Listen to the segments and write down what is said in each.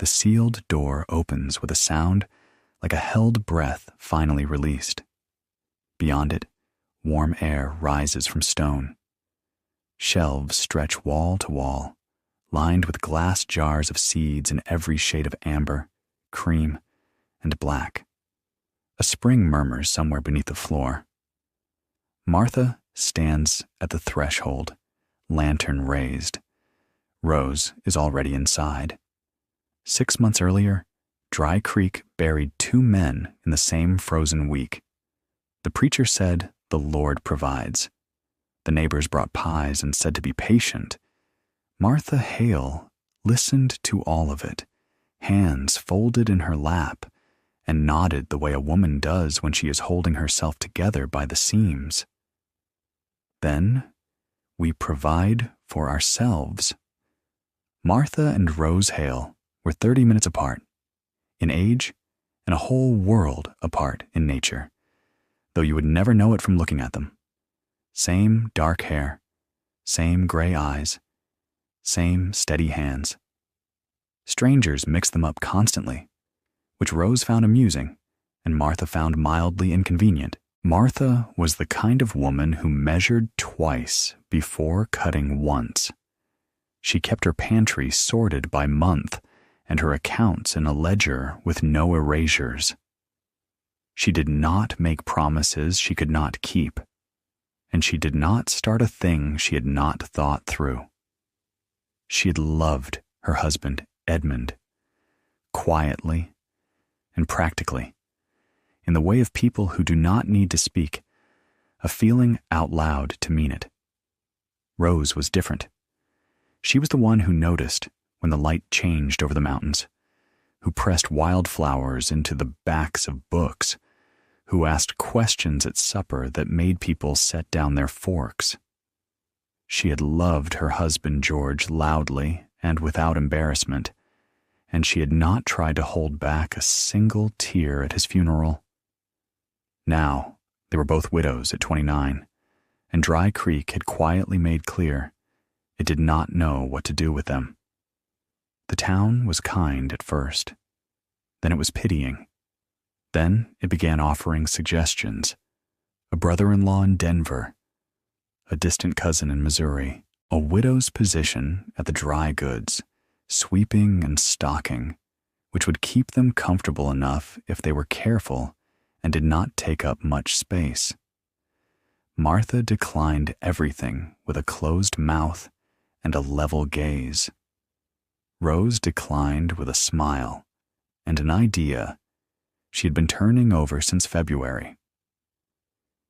the sealed door opens with a sound like a held breath finally released. Beyond it, warm air rises from stone. Shelves stretch wall to wall, lined with glass jars of seeds in every shade of amber, cream, and black. A spring murmurs somewhere beneath the floor. Martha stands at the threshold, lantern raised. Rose is already inside. 6 months earlier, Dry Creek buried 2 men in the same frozen week. The preacher said the Lord provides. The neighbors brought pies and said to be patient. Martha Hale listened to all of it, hands folded in her lap, and nodded the way a woman does when she is holding herself together by the seams. Then we provide for ourselves. Martha and Rose Hale were 30 minutes apart in age and a whole world apart in nature, though you would never know it from looking at them. Same dark hair, same gray eyes, same steady hands. Strangers mixed them up constantly, which Rose found amusing and Martha found mildly inconvenient. Martha was the kind of woman who measured twice before cutting once. She kept her pantry sorted by month and her accounts in a ledger with no erasures. She did not make promises she could not keep, and she did not start a thing she had not thought through. She had loved her husband, Edmund, quietly and practically, in the way of people who do not need to speak, a feeling out loud to mean it. Rose was different. She was the one who noticed when the light changed over the mountains, who pressed wildflowers into the backs of books, who asked questions at supper that made people set down their forks. She had loved her husband George loudly and without embarrassment, and she had not tried to hold back a single tear at his funeral. Now, they were both widows at 29, and Dry Creek had quietly made clear it did not know what to do with them. The town was kind at first. Then it was pitying. Then it began offering suggestions. A brother-in-law in Denver, a distant cousin in Missouri, a widow's position at the dry goods, sweeping and stocking, which would keep them comfortable enough if they were careful and did not take up much space. Martha declined everything with a closed mouth and a level gaze. Rose declined with a smile and an idea she had been turning over since February.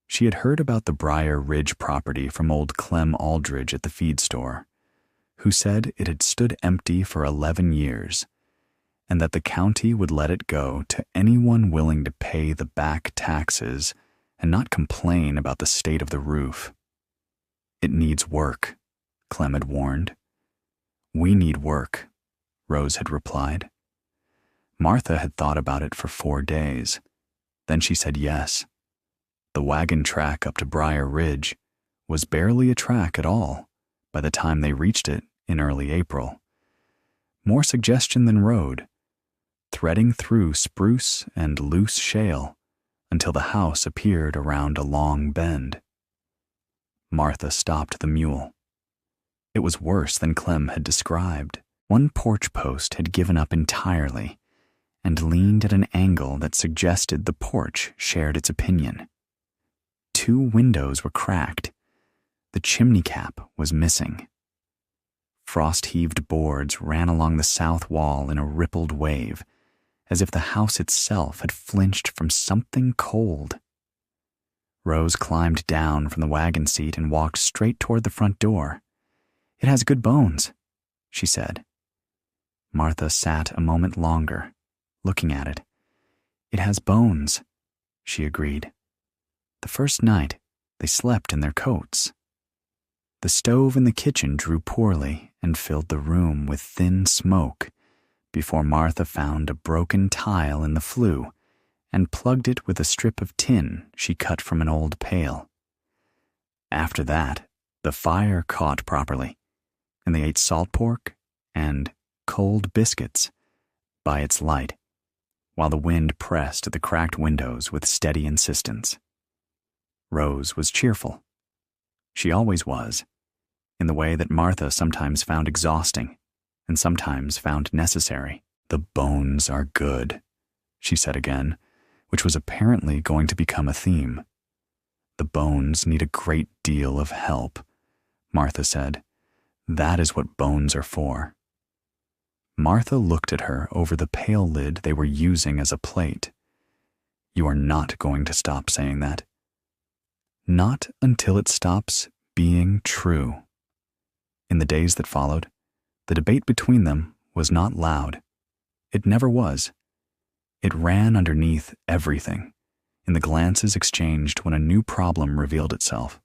She had heard about the Briar Ridge property from old Clem Aldridge at the feed store, who said it had stood empty for 11 years, and that the county would let it go to anyone willing to pay the back taxes and not complain about the state of the roof. It needs work, Clem had warned. We need work, Rose had replied. Martha had thought about it for 4 days. Then she said yes. The wagon track up to Briar Ridge was barely a track at all by the time they reached it in early April. More suggestion than road, threading through spruce and loose shale until the house appeared around a long bend. Martha stopped the mule. It was worse than Clem had described. One porch post had given up entirely and leaned at an angle that suggested the porch shared its opinion. 2 windows were cracked. The chimney cap was missing. Frost-heaved boards ran along the south wall in a rippled wave, as if the house itself had flinched from something cold. Rose climbed down from the wagon seat and walked straight toward the front door. "It has good bones," she said. Martha sat a moment longer, looking at it. "It has bones," she agreed. The first night, they slept in their coats. The stove in the kitchen drew poorly and filled the room with thin smoke before Martha found a broken tile in the flue and plugged it with a strip of tin she cut from an old pail. After that, the fire caught properly, and they ate salt pork and cold biscuits by its light, while the wind pressed at the cracked windows with steady insistence. Rose was cheerful. She always was, in the way that Martha sometimes found exhausting and sometimes found necessary. "The bones are good," she said again, which was apparently going to become a theme. "The bones need a great deal of help," Martha said. "That is what bones are for." Martha looked at her over the pail lid they were using as a plate. "You are not going to stop saying that." "Not until it stops being true." In the days that followed, the debate between them was not loud. It never was. It ran underneath everything, in the glances exchanged when a new problem revealed itself: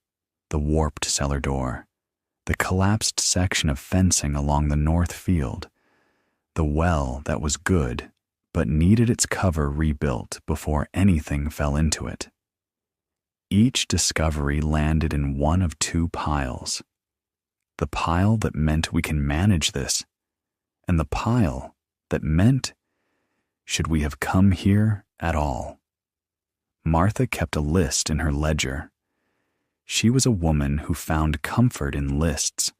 the warped cellar door, the collapsed section of fencing along the north field, the well that was good but needed its cover rebuilt before anything fell into it. Each discovery landed in one of two piles: the pile that meant we can manage this, and the pile that meant, should we have come here at all? Martha kept a list in her ledger. She was a woman who found comfort in lists,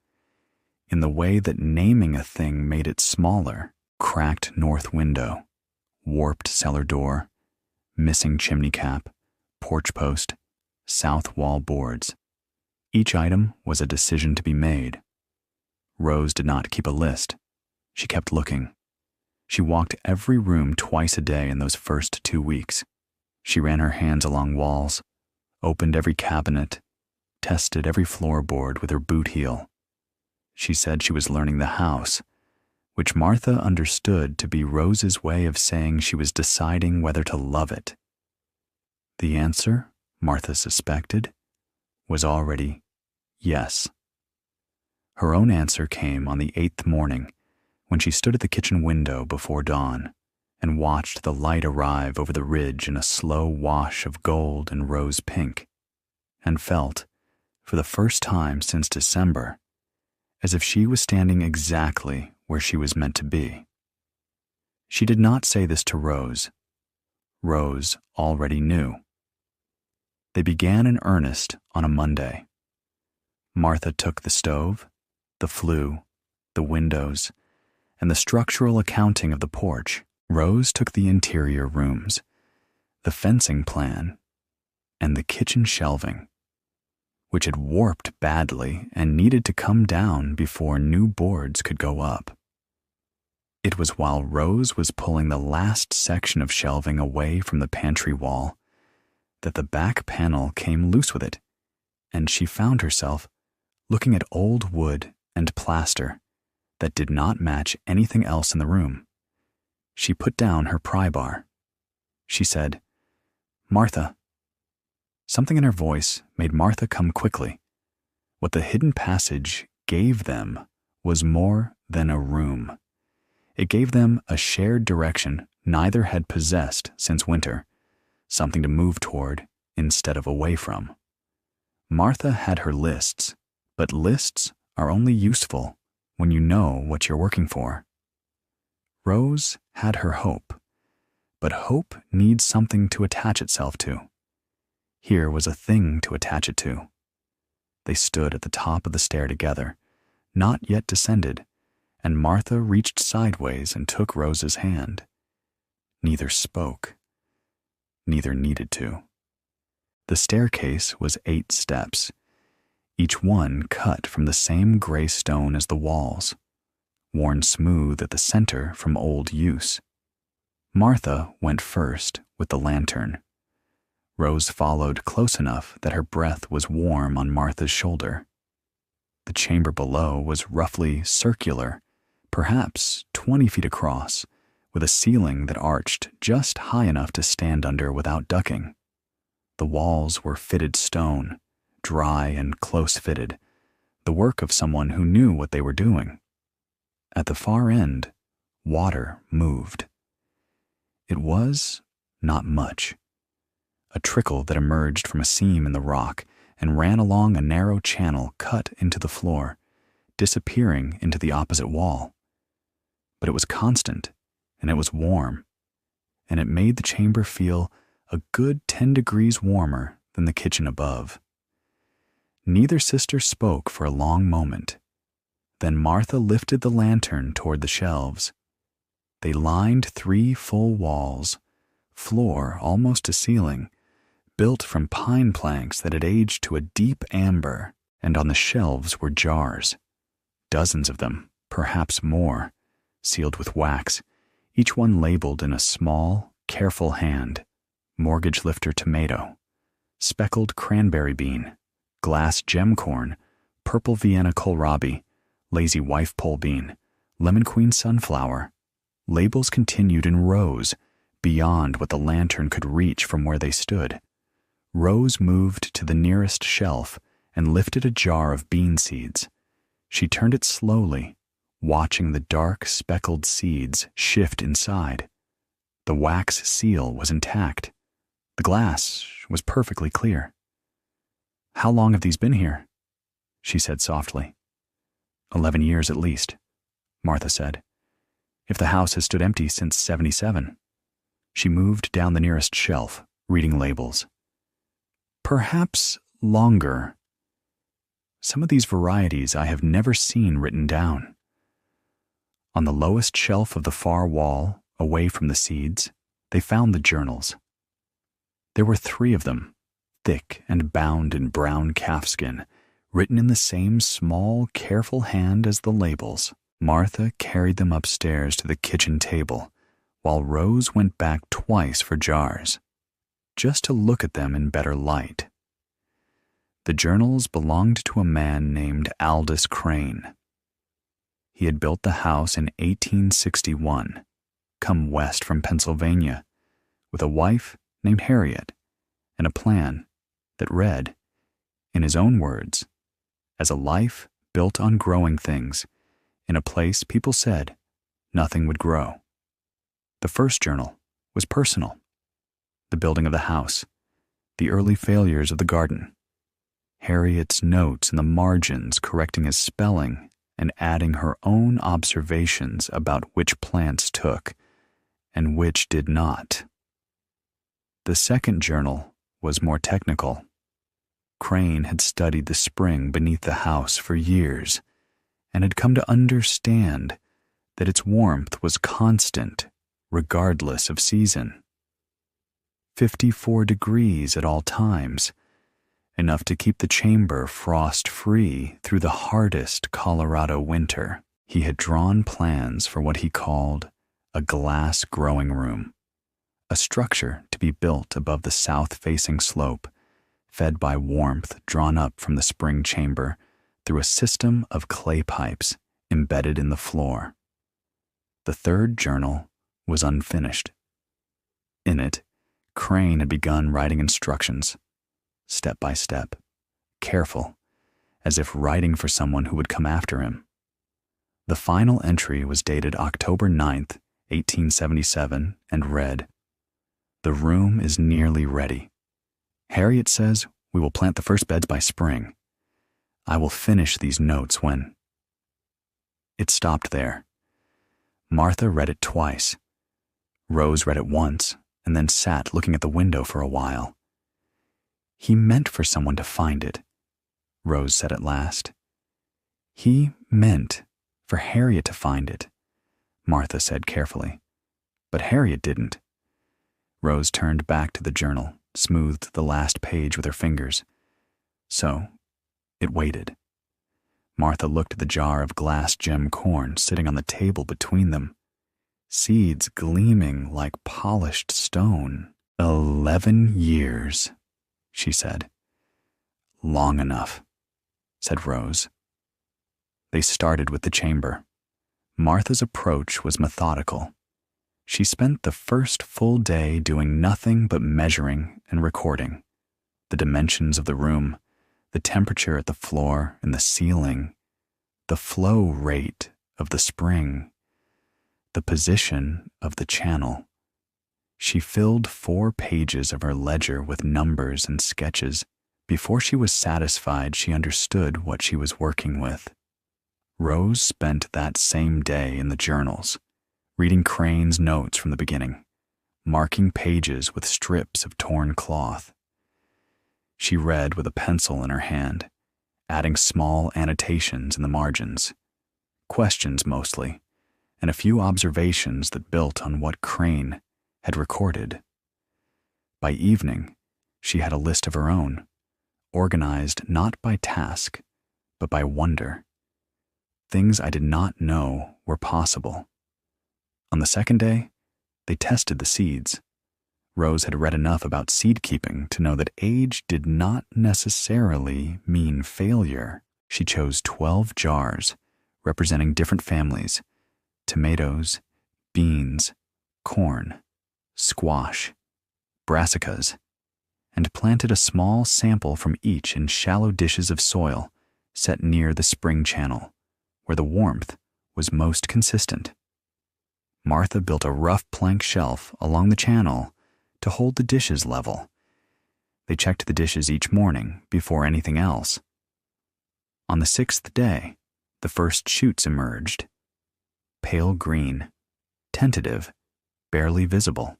in the way that naming a thing made it smaller: cracked north window, warped cellar door, missing chimney cap, porch post, south wall boards. Each item was a decision to be made. Rose did not keep a list. She kept looking. She walked every room twice a day in those first 2 weeks. She ran her hands along walls, opened every cabinet, tested every floorboard with her boot heel. She said she was learning the house, which Martha understood to be Rose's way of saying she was deciding whether to love it. The answer, Martha suspected, was already yes. Her own answer came on the 8th morning, when she stood at the kitchen window before dawn and watched the light arrive over the ridge in a slow wash of gold and rose pink, and felt, for the first time since December, as if she was standing exactly where she was meant to be. She did not say this to Rose. Rose already knew. They began in earnest on a Monday. Martha took the stove, the flue, the windows, and the structural accounting of the porch. Rose took the interior rooms, the fencing plan, and the kitchen shelving, which had warped badly and needed to come down before new boards could go up. It was while Rose was pulling the last section of shelving away from the pantry wall that the back panel came loose with it, and she found herself looking at old wood and plaster that did not match anything else in the room. She put down her pry bar. She said, "Martha." Something in her voice made Martha come quickly. What the hidden passage gave them was more than a room. It gave them a shared direction neither had possessed since winter, something to move toward instead of away from. Martha had her lists, but lists are only useful when you know what you're working for. Rose had her hope, but hope needs something to attach itself to. Here was a thing to attach it to. They stood at the top of the stair together, not yet descended, and Martha reached sideways and took Rose's hand. Neither spoke. Neither needed to. The staircase was 8 steps, each one cut from the same gray stone as the walls, worn smooth at the center from old use. Martha went first with the lantern. Rose followed close enough that her breath was warm on Martha's shoulder. The chamber below was roughly circular, perhaps 20 feet across, with a ceiling that arched just high enough to stand under without ducking. The walls were fitted stone, dry and close-fitted, the work of someone who knew what they were doing. At the far end, water moved. It was not much. A trickle that emerged from a seam in the rock and ran along a narrow channel cut into the floor, disappearing into the opposite wall. But it was constant and it was warm, and it made the chamber feel a good 10 degrees warmer than the kitchen above. Neither sister spoke for a long moment. Then Martha lifted the lantern toward the shelves. They lined 3 full walls, floor almost to ceiling, built from pine planks that had aged to a deep amber, and on the shelves were jars, dozens of them, perhaps more, sealed with wax, each one labeled in a small, careful hand: mortgage lifter tomato, speckled cranberry bean, glass gem corn, purple Vienna kohlrabi, lazy wife pole bean, lemon queen sunflower. Labels continued in rows, beyond what the lantern could reach from where they stood. Rose moved to the nearest shelf and lifted a jar of bean seeds. She turned it slowly, watching the dark, speckled seeds shift inside. The wax seal was intact. The glass was perfectly clear. "How long have these been here?" she said softly. 11 years at least, Martha said. "If the house has stood empty since '77. She moved down the nearest shelf, reading labels. "Perhaps longer. Some of these varieties I have never seen written down." On the lowest shelf of the far wall, away from the seeds, they found the journals. There were 3 of them, thick and bound in brown calfskin, written in the same small, careful hand as the labels. Martha carried them upstairs to the kitchen table, while Rose went back twice for jars, just to look at them in better light. The journals belonged to a man named Aldous Crane. He had built the house in 1861, come west from Pennsylvania, with a wife named Harriet, and a plan that read, in his own words, as a life built on growing things in a place people said nothing would grow. The first journal was personal: the building of the house, the early failures of the garden, Harriet's notes in the margins correcting his spelling and adding her own observations about which plants took and which did not. The second journal was more technical. Crane had studied the spring beneath the house for years and had come to understand that its warmth was constant regardless of season. 54 degrees at all times, enough to keep the chamber frost-free through the hardest Colorado winter. He had drawn plans for what he called a glass growing room, a structure to be built above the south-facing slope, fed by warmth drawn up from the spring chamber through a system of clay pipes embedded in the floor. The third journal was unfinished. In it, Crane had begun writing instructions, step by step, careful, as if writing for someone who would come after him. The final entry was dated October 9th, 1877, and read, "The room is nearly ready. Harriet says we will plant the first beds by spring. I will finish these notes when—" It stopped there. Martha read it twice. Rose read it once, and then sat looking at the window for a while. "He meant for someone to find it," Rose said at last. "He meant for Harriet to find it," Martha said carefully. "But Harriet didn't." Rose turned back to the journal, smoothed the last page with her fingers. So, it waited. Martha looked at the jar of glass gem corn sitting on the table between them, seeds gleaming like polished stone. 11 years, she said. "Long enough," said Rose. They started with the chamber. Martha's approach was methodical. She spent the first full day doing nothing but measuring and recording the dimensions of the room, the temperature at the floor and the ceiling, the flow rate of the spring, the position of the channel. She filled 4 pages of her ledger with numbers and sketches before she was satisfied she understood what she was working with. Rose spent that same day in the journals, reading Crane's notes from the beginning, marking pages with strips of torn cloth. She read with a pencil in her hand, adding small annotations in the margins, questions mostly, and a few observations that built on what Crane had recorded. By evening, she had a list of her own, organized not by task, but by wonder. Things I did not know were possible. On the second day, they tested the seeds. Rose had read enough about seed keeping to know that age did not necessarily mean failure. She chose 12 jars representing different families: tomatoes, beans, corn, squash, brassicas, and planted a small sample from each in shallow dishes of soil set near the spring channel, where the warmth was most consistent. Martha built a rough plank shelf along the channel to hold the dishes level. They checked the dishes each morning before anything else. On the 6th day, the first shoots emerged. Pale green, tentative, barely visible.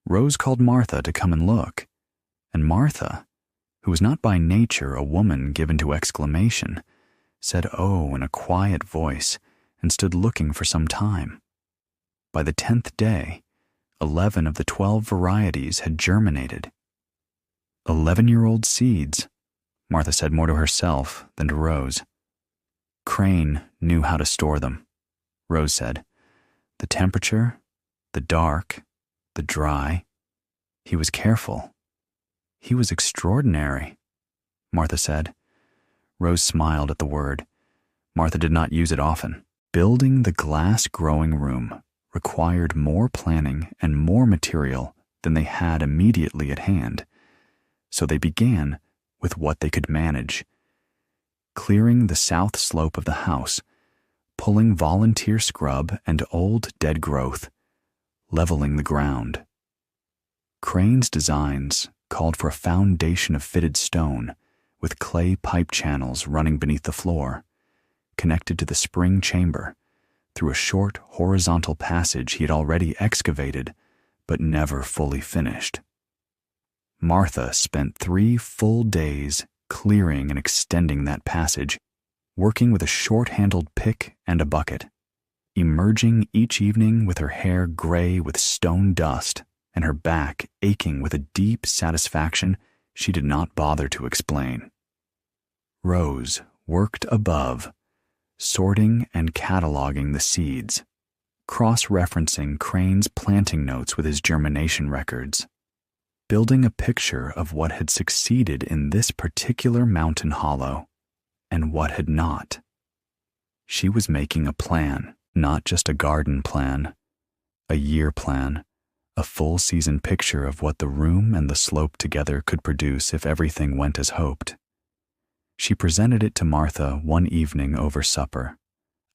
Rose called Martha to come and look, and Martha, who was not by nature a woman given to exclamation, said "oh" in a quiet voice and stood looking for some time. By the 10th day, 11 of the 12 varieties had germinated. 11-year-old seeds, Martha said more to herself than to Rose. Crane knew how to store them, Rose said. The temperature, the dark, the dry. He was careful. He was extraordinary, Martha said. Rose smiled at the word. Martha did not use it often. Building the glass growing room required more planning and more material than they had immediately at hand, so they began with what they could manage: clearing the south slope of the house, pulling volunteer scrub and old dead growth, leveling the ground. Crane's designs called for a foundation of fitted stone with clay pipe channels running beneath the floor, connected to the spring chamber through a short horizontal passage he had already excavated but never fully finished. Martha spent 3 full days clearing and extending that passage, working with a short-handled pick and a bucket, emerging each evening with her hair gray with stone dust and her back aching with a deep satisfaction she did not bother to explain. Rose worked above, sorting and cataloging the seeds, cross-referencing Crane's planting notes with his germination records, building a picture of what had succeeded in this particular mountain hollow and what had not. She was making a plan, not just a garden plan, a year plan, a full-season picture of what the room and the slope together could produce if everything went as hoped. She presented it to Martha one evening over supper,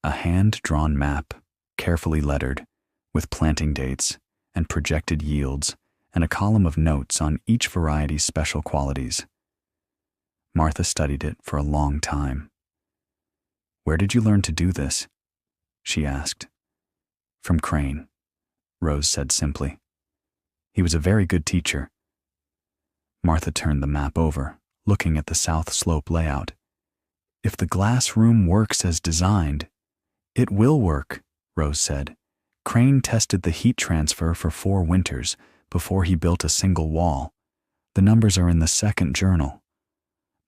a hand-drawn map, carefully lettered, with planting dates and projected yields and a column of notes on each variety's special qualities. Martha studied it for a long time. "Where did you learn to do this?" she asked. "From Crane," Rose said simply. "He was a very good teacher." Martha turned the map over, looking at the south slope layout. "If the glass room works as designed—" "It will work," Rose said. "Crane tested the heat transfer for 4 winters before he built a single wall. The numbers are in the 2nd journal."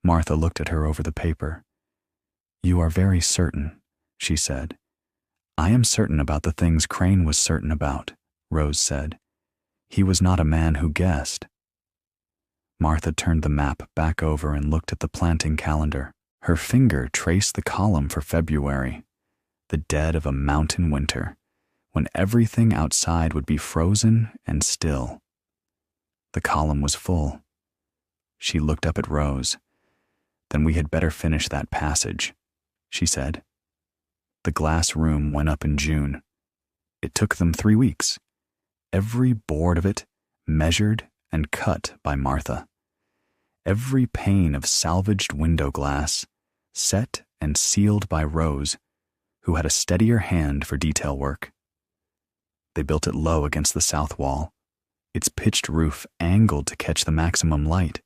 Martha looked at her over the paper. "You are very certain," she said. "I am certain about the things Crane was certain about," Rose said. "He was not a man who guessed." Martha turned the map back over and looked at the planting calendar. Her finger traced the column for February, the dead of a mountain winter, when everything outside would be frozen and still. The column was full. She looked up at Rose. "Then we had better finish that passage," she said. The glass room went up in June. It took them 3 weeks. Every board of it measured and cut by Martha. Every pane of salvaged window glass set and sealed by Rose, who had a steadier hand for detail work. They built it low against the south wall, its pitched roof angled to catch the maximum light.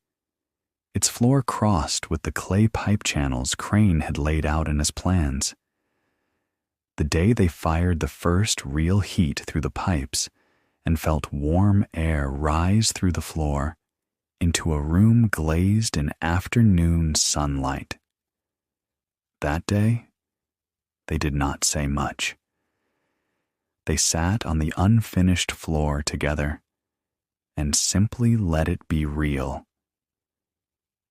Its floor crossed with the clay pipe channels Crane had laid out in his plans. The day they fired the first real heat through the pipes and felt warm air rise through the floor into a room glazed in afternoon sunlight. That day, they did not say much. They sat on the unfinished floor together and simply let it be real.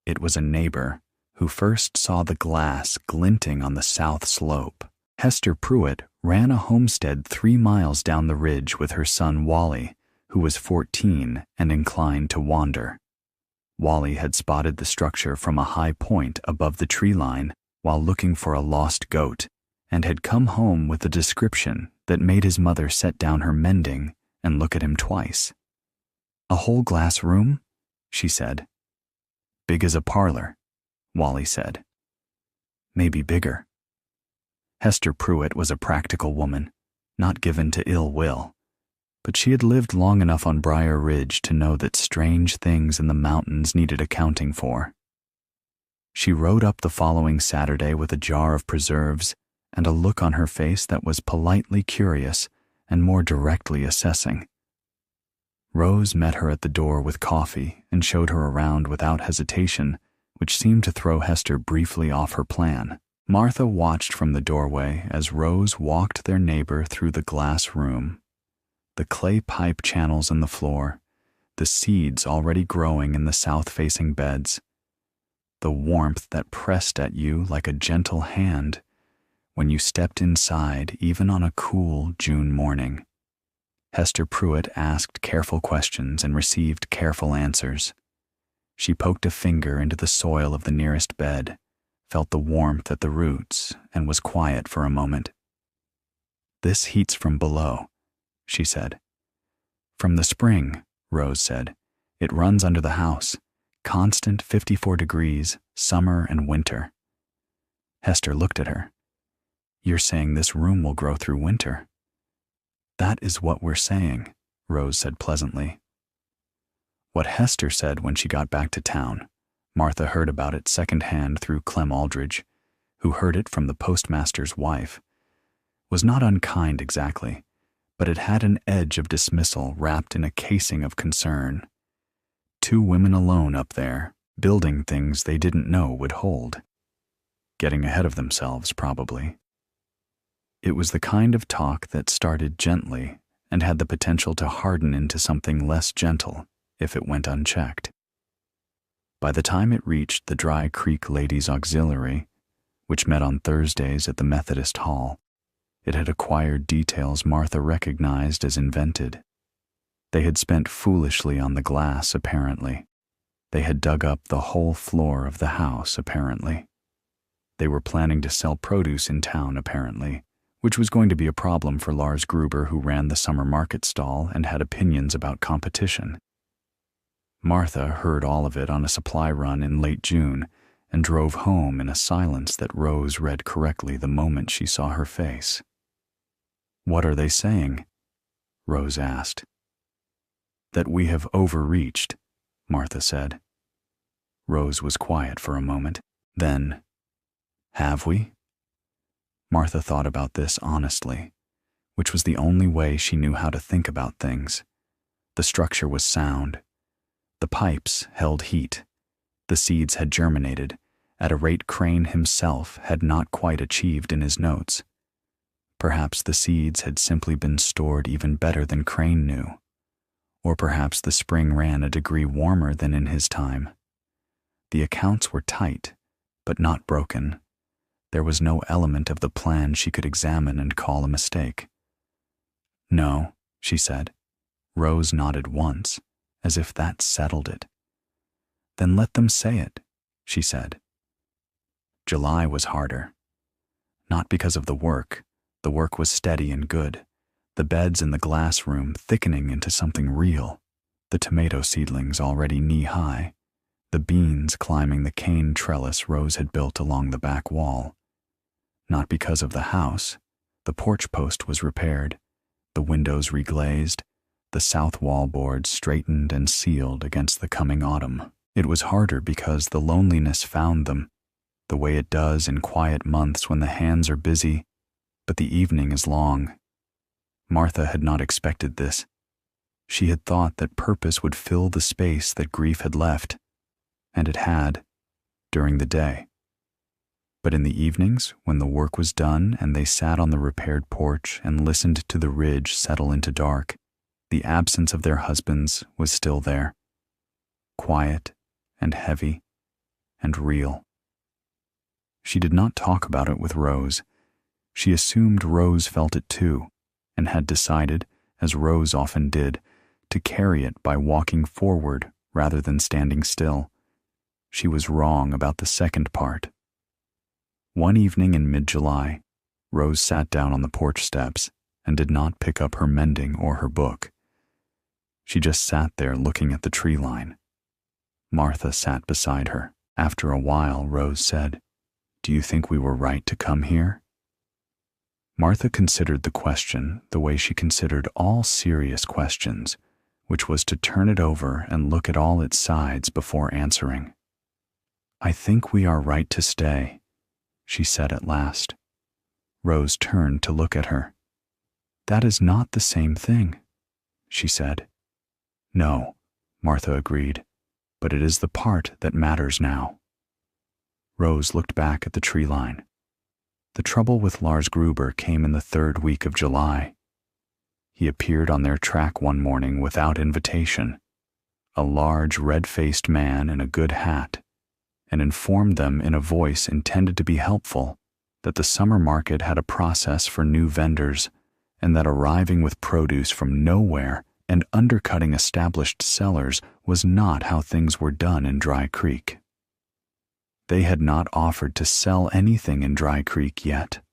It was a neighbor who first saw the glass glinting on the south slope. Hester Pruitt ran a homestead 3 miles down the ridge with her son Wally, who was 14 and inclined to wander. Wally had spotted the structure from a high point above the tree line while looking for a lost goat, and had come home with a description that made his mother set down her mending and look at him twice. "A whole glass room?" she said. "Big as a parlor," Wally said. "Maybe bigger." Hester Pruitt was a practical woman, not given to ill will, but she had lived long enough on Briar Ridge to know that strange things in the mountains needed accounting for. She rode up the following Saturday with a jar of preserves and a look on her face that was politely curious and more directly assessing. Rose met her at the door with coffee and showed her around without hesitation, which seemed to throw Hester briefly off her plan. Martha watched from the doorway as Rose walked their neighbor through the glass room, the clay pipe channels in the floor, the seeds already growing in the south-facing beds, the warmth that pressed at you like a gentle hand when you stepped inside even on a cool June morning. Hester Pruitt asked careful questions and received careful answers. She poked a finger into the soil of the nearest bed, felt the warmth at the roots, and was quiet for a moment. "This heat's from below," she said. "From the spring," Rose said. "It runs under the house, constant 54 degrees, summer and winter." Hester looked at her. "You're saying this room will grow through winter?" "That is what we're saying," Rose said pleasantly. What Hester said when she got back to town, Martha heard about it secondhand through Clem Aldridge, who heard it from the postmaster's wife, was not unkind exactly, but it had an edge of dismissal wrapped in a casing of concern. 2 women alone up there, building things they didn't know would hold. Getting ahead of themselves, probably. It was the kind of talk that started gently and had the potential to harden into something less gentle if it went unchecked. By the time it reached the Dry Creek Ladies' Auxiliary, which met on Thursdays at the Methodist Hall, it had acquired details Martha recognized as invented. They had spent foolishly on the glass, apparently. They had dug up the whole floor of the house, apparently. They were planning to sell produce in town, apparently, which was going to be a problem for Lars Gruber, who ran the summer market stall and had opinions about competition. Martha heard all of it on a supply run in late June and drove home in a silence that Rose read correctly the moment she saw her face. "What are they saying?" Rose asked. "That we have overreached," Martha said. Rose was quiet for a moment. Then, "Have we?" Martha thought about this honestly, which was the only way she knew how to think about things. The structure was sound. The pipes held heat. The seeds had germinated at a rate Crane himself had not quite achieved in his notes. Perhaps the seeds had simply been stored even better than Crane knew. Or perhaps the spring ran a degree warmer than in his time. The accounts were tight, but not broken. There was no element of the plan she could examine and call a mistake. "No," she said. Rose nodded once, as if that settled it. "Then let them say it," she said. July was harder. Not because of the work. The work was steady and good. The beds in the glass room thickening into something real. The tomato seedlings already knee-high. The beans climbing the cane trellis Rose had built along the back wall. Not because of the house. The porch post was repaired, the windows reglazed, the south wall boards straightened and sealed against the coming autumn. It was harder because the loneliness found them, the way it does in quiet months when the hands are busy, but the evening is long. Martha had not expected this. She had thought that purpose would fill the space that grief had left, and it had, during the day. But in the evenings, when the work was done and they sat on the repaired porch and listened to the ridge settle into dark, the absence of their husbands was still there, quiet and heavy and real. She did not talk about it with Rose. She assumed Rose felt it too, and had decided, as Rose often did, to carry it by walking forward rather than standing still. She was wrong about the second part. One evening in mid-July, Rose sat down on the porch steps and did not pick up her mending or her book. She just sat there looking at the tree line. Martha sat beside her. After a while, Rose said, "Do you think we were right to come here?" Martha considered the question the way she considered all serious questions, which was to turn it over and look at all its sides before answering. "I think we are right to stay," she said at last. Rose turned to look at her. "That is not the same thing," she said. "No," Martha agreed, "but it is the part that matters now." Rose looked back at the tree line. The trouble with Lars Gruber came in the third week of July. He appeared on their track one morning without invitation, a large red-faced man in a good hat, and informed them in a voice intended to be helpful that the summer market had a process for new vendors, and that arriving with produce from nowhere and undercutting established sellers was not how things were done in Dry Creek. They had not offered to sell anything in Dry Creek yet.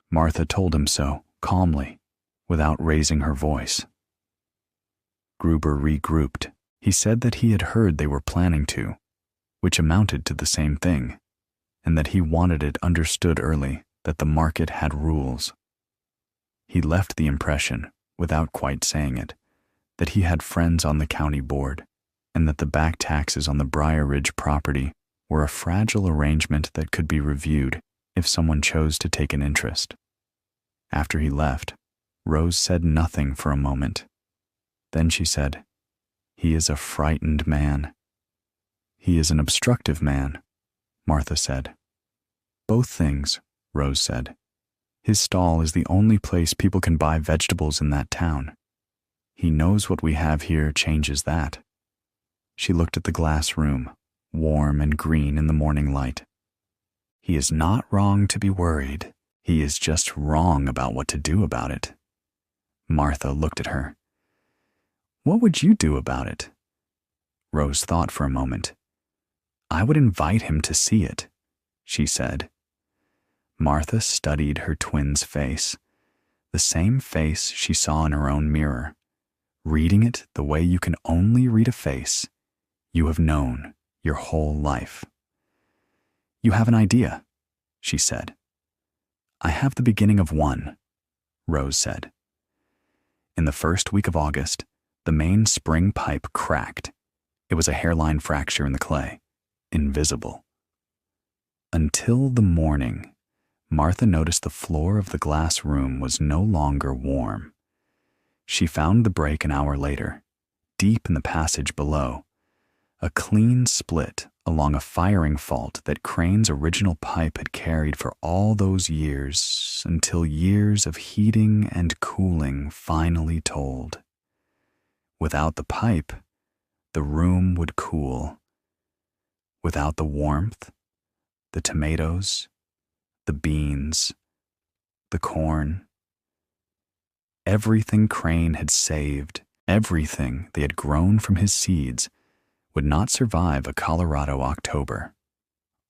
Martha told him so, calmly, without raising her voice. Gruber regrouped. He said that he had heard they were planning to, which amounted to the same thing, and that he wanted it understood early that the market had rules. He left the impression, without quite saying it, that he had friends on the county board, and that the back taxes on the Briar Ridge property were a fragile arrangement that could be reviewed if someone chose to take an interest. After he left, Rose said nothing for a moment. Then she said, "He is a frightened man." "He is an obstructive man," Martha said. "Both things," Rose said. "His stall is the only place people can buy vegetables in that town. He knows what we have here changes that." She looked at the glass room, warm and green in the morning light. "He is not wrong to be worried. He is just wrong about what to do about it." Martha looked at her. "What would you do about it?" Rose thought for a moment. "I would invite him to see it," she said. Martha studied her twin's face, the same face she saw in her own mirror, reading it the way you can only read a face you have known your whole life. "You have an idea," she said. "I have the beginning of one," Rose said. In the first week of August, the main spring pipe cracked. It was a hairline fracture in the clay, invisible. Until the morning, Martha noticed the floor of the glass room was no longer warm. She found the break an hour later, deep in the passage below, a clean split along a firing fault that Crane's original pipe had carried for all those years until years of heating and cooling finally told. Without the pipe, the room would cool. Without the warmth, the tomatoes, the beans, the corn, everything Crane had saved, everything they had grown from his seeds, would not survive a Colorado October.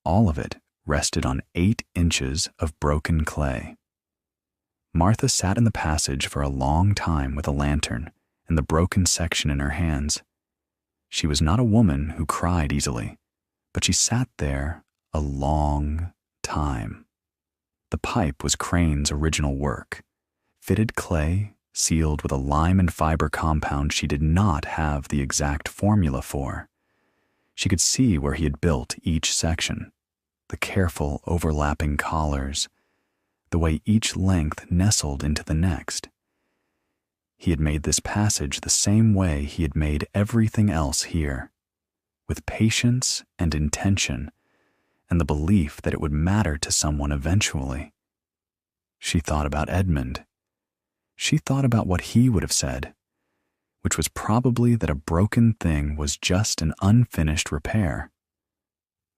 All of it rested on 8 inches of broken clay. Martha sat in the passage for a long time with a lantern and the broken section in her hands. She was not a woman who cried easily, but she sat there a long time. The pipe was Crane's original work, fitted clay sealed with a lime and fiber compound she did not have the exact formula for. She could see where he had built each section, the careful overlapping collars, the way each length nestled into the next. He had made this passage the same way he had made everything else here, with patience and intention, and the belief that it would matter to someone eventually. She thought about Edmund. She thought about what he would have said, which was probably that a broken thing was just an unfinished repair.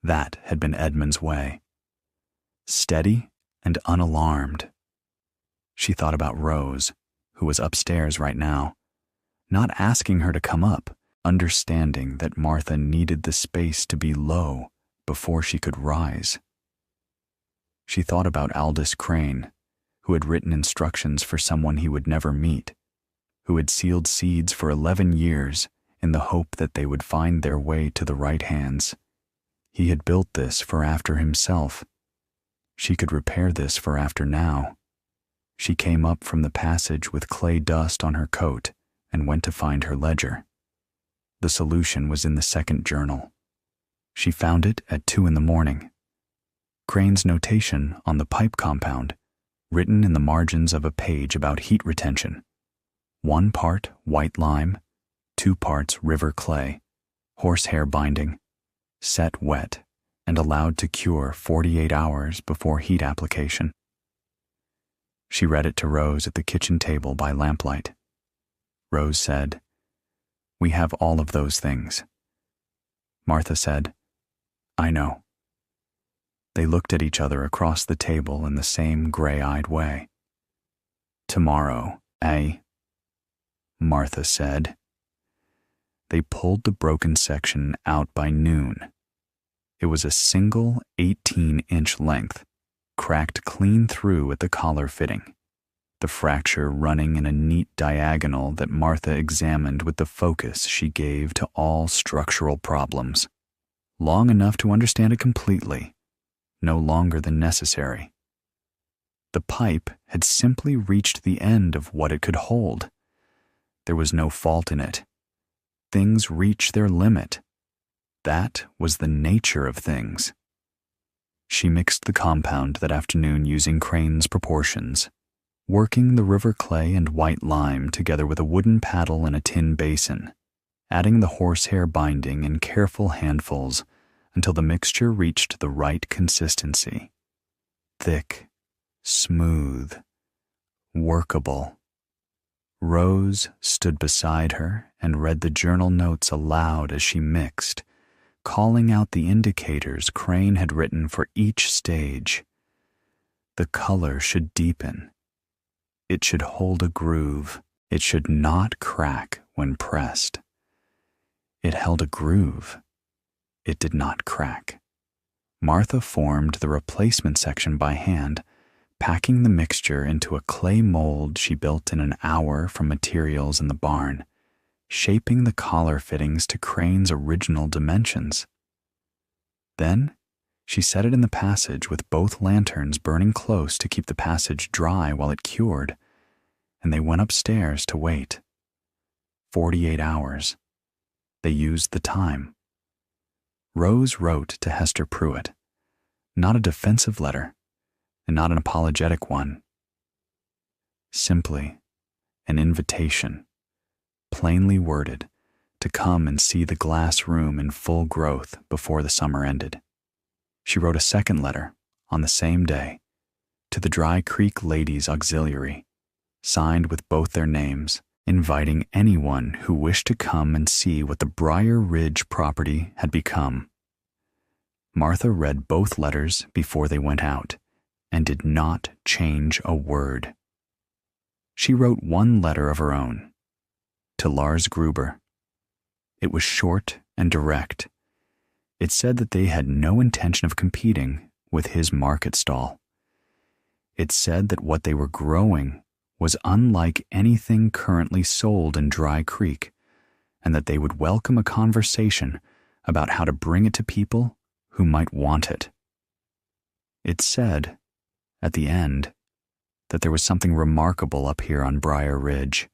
That had been Edmund's way. Steady and unalarmed. She thought about Rose, who was upstairs right now, not asking her to come up, understanding that Martha needed the space to be low before she could rise. She thought about Aldous Crane, who had written instructions for someone he would never meet, who had sealed seeds for 11 years in the hope that they would find their way to the right hands. He had built this for after himself. She could repair this for after now. She came up from the passage with clay dust on her coat and went to find her ledger. The solution was in the second journal. She found it at 2 a.m. Crane's notation on the pipe compound, written in the margins of a page about heat retention. 1 part white lime, 2 parts river clay, horsehair binding, set wet, and allowed to cure 48 hours before heat application. She read it to Rose at the kitchen table by lamplight. Rose said, "We have all of those things." Martha said, "I know." They looked at each other across the table in the same gray-eyed way. "Tomorrow, eh?" Martha said. They pulled the broken section out by noon. It was a single 18-inch length, cracked clean through at the collar fitting, the fracture running in a neat diagonal that Martha examined with the focus she gave to all structural problems, long enough to understand it completely, no longer than necessary. The pipe had simply reached the end of what it could hold. There was no fault in it. Things reach their limit. That was the nature of things. She mixed the compound that afternoon using Crane's proportions, working the river clay and white lime together with a wooden paddle in a tin basin, adding the horsehair binding in careful handfuls until the mixture reached the right consistency. Thick, smooth, workable. Rose stood beside her and read the journal notes aloud as she mixed, calling out the indicators Crane had written for each stage. The color should deepen. It should hold a groove. It should not crack when pressed. It held a groove. It did not crack. Martha formed the replacement section by hand, packing the mixture into a clay mold she built in an hour from materials in the barn, shaping the collar fittings to Crane's original dimensions. Then, she set it in the passage with both lanterns burning close to keep the passage dry while it cured, and they went upstairs to wait. 48 hours. They used the time. Rose wrote to Hester Pruitt, not a defensive letter, and not an apologetic one. Simply an invitation, plainly worded, to come and see the glass room in full growth before the summer ended. She wrote a second letter on the same day to the Dry Creek Ladies' Auxiliary, signed with both their names, inviting anyone who wished to come and see what the Briar Ridge property had become. Martha read both letters before they went out and did not change a word. She wrote one letter of her own, to Lars Gruber. It was short and direct. It said that they had no intention of competing with his market stall. It said that what they were growing was unlike anything currently sold in Dry Creek, and that they would welcome a conversation about how to bring it to people who might want it. It said, at the end, that there was something remarkable up here on Briar Ridge,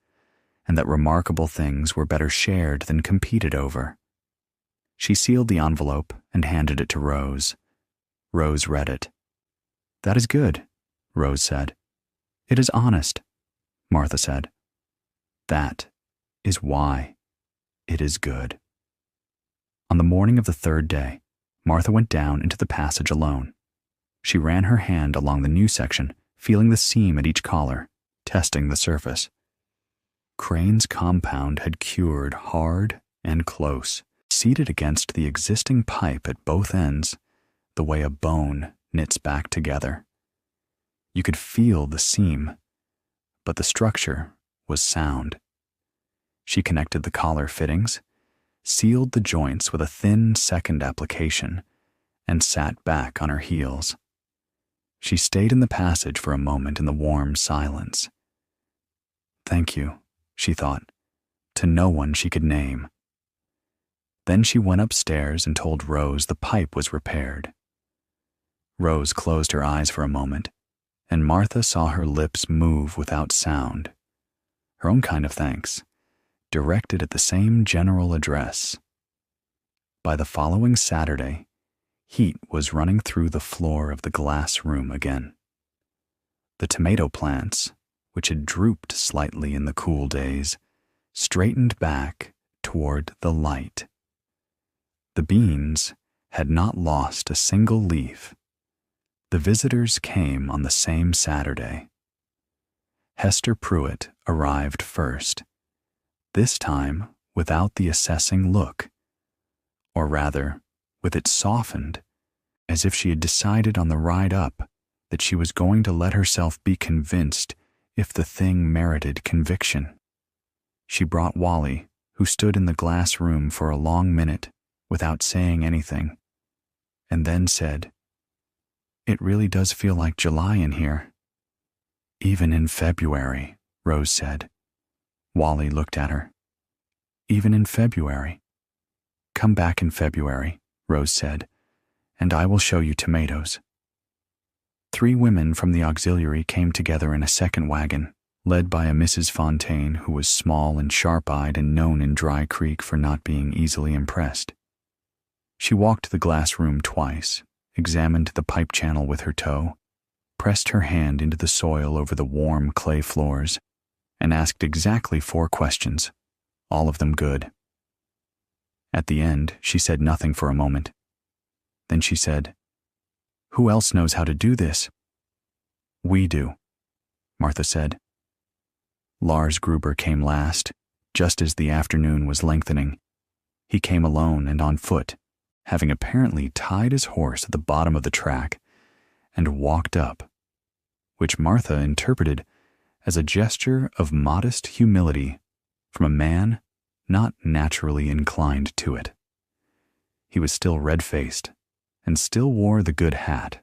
and that remarkable things were better shared than competed over. She sealed the envelope and handed it to Rose. Rose read it. "That is good," Rose said. "It is honest," Martha said. "That is why it is good." On the morning of the third day, Martha went down into the passage alone. She ran her hand along the new section, feeling the seam at each collar, testing the surface. Crane's compound had cured hard and close, seated against the existing pipe at both ends, the way a bone knits back together. You could feel the seam, but the structure was sound. She connected the collar fittings, sealed the joints with a thin second application, and sat back on her heels. She stayed in the passage for a moment in the warm silence. Thank you, she thought, to no one she could name. Then she went upstairs and told Rose the pipe was repaired. Rose closed her eyes for a moment, and Martha saw her lips move without sound. Her own kind of thanks, directed at the same general address. By the following Saturday, heat was running through the floor of the glass room again. The tomato plants, which had drooped slightly in the cool days, straightened back toward the light. The beans had not lost a single leaf. The visitors came on the same Saturday. Hester Pruitt arrived first, this time without the assessing look, or rather, with it softened, as if she had decided on the ride up that she was going to let herself be convinced if the thing merited conviction. She brought Wally, who stood in the glass room for a long minute without saying anything, and then said, "It really does feel like July in here." "Even in February," Rose said. Wally looked at her. "Even in February." "Come back in February," Rose said, "and I will show you tomatoes." 3 women from the auxiliary came together in a second wagon, led by a Mrs. Fontaine who was small and sharp-eyed and known in Dry Creek for not being easily impressed. She walked the glass room twice, examined the pipe channel with her toe, pressed her hand into the soil over the warm clay floors, and asked exactly 4 questions, all of them good. At the end, she said nothing for a moment. Then she said, "Who else knows how to do this?" "We do," Martha said. Lars Gruber came last, just as the afternoon was lengthening. He came alone and on foot, having apparently tied his horse at the bottom of the track, and walked up, which Martha interpreted as a gesture of modest humility from a man not naturally inclined to it. He was still red-faced and still wore the good hat,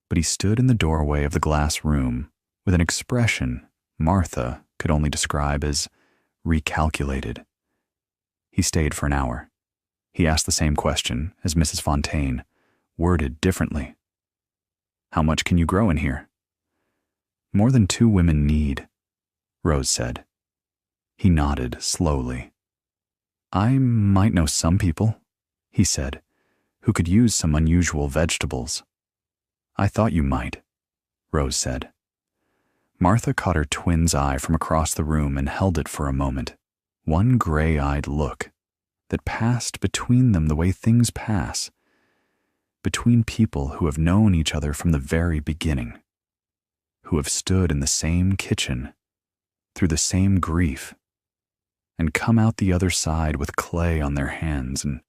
but he stood in the doorway of the glass room with an expression Martha could only describe as recalculated. He stayed for an hour. He asked the same question as Mrs. Fontaine, worded differently. "How much can you grow in here?" "More than 2 women need," Rose said. He nodded slowly. "I might know some people," he said, "who could use some unusual vegetables." "I thought you might," Rose said. Martha caught her twin's eye from across the room and held it for a moment, one gray-eyed look that passed between them the way things pass, between people who have known each other from the very beginning, who have stood in the same kitchen, through the same grief, and come out the other side with clay on their hands and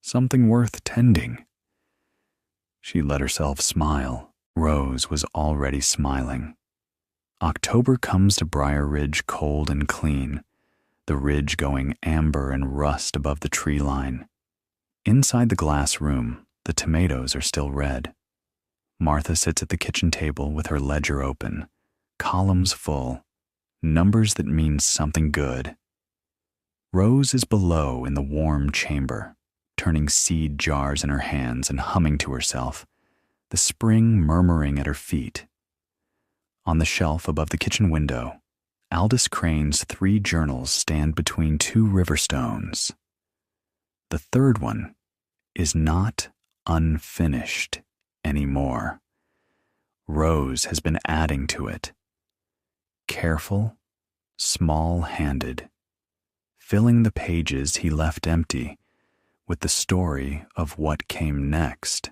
something worth tending. She let herself smile. Rose was already smiling. October comes to Briar Ridge cold and clean, the ridge going amber and rust above the tree line. Inside the glass room, the tomatoes are still red. Martha sits at the kitchen table with her ledger open, columns full, numbers that mean something good. Rose is below in the warm chamber, turning seed jars in her hands and humming to herself, the spring murmuring at her feet. On the shelf above the kitchen window, Aldous Crane's 3 journals stand between 2 river stones. The third one is not unfinished anymore. Rose has been adding to it. Careful, small-handed, filling the pages he left empty with the story of what came next.